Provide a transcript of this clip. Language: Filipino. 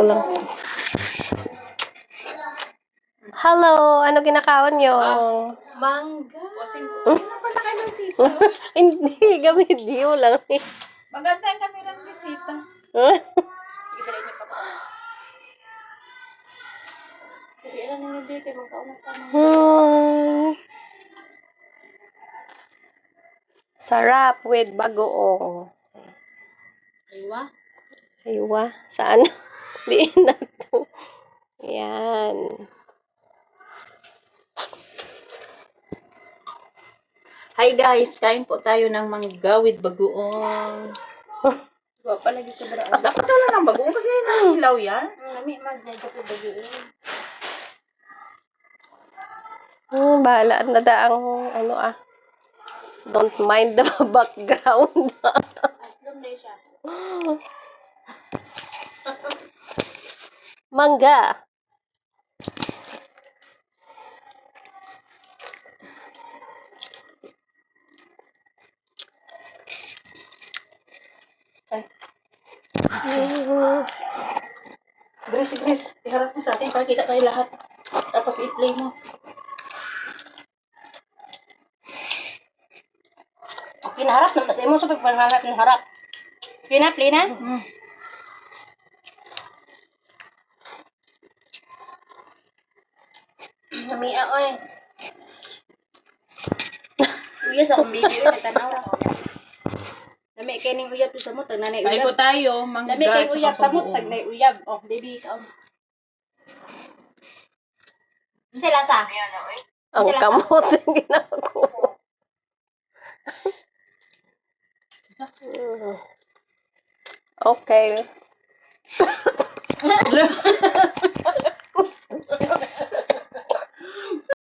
lang. Hello, ano kinakaon nyo? Mangga. Napala kayo ng sito. Hindi, video lang. Maganda ang kamera ng bisita. Hindi lang yung bibig. Magkaunang pa naman. Sarap with bagoong. Aywa. Aywa, saan? Diin na to. Yan. Hi guys, kain po tayo ng mangga with bagoong. Diba pala dito ba? Dapat wala ng bagoong kasi hilaw yan. Lami magdada ko bagoong. Bahala na daang don't mind the background. Mangga. Grace, iharap mo sa atin para kita tayo lahat. Tapos i-play mo. Pinaharap na sa imo sa pagpangarap ng harap. Play na? Namia oy. Uyas akong video na tanaw ra. Nami kay ning uyab sa mo tag nanay Kain po uyab. tayo, mangga. Nami kay uyab sa mo bagoong. tag nanay uyab. Oh, baby ka. Unsa lasa? Ang kamot ang ginako. Okay.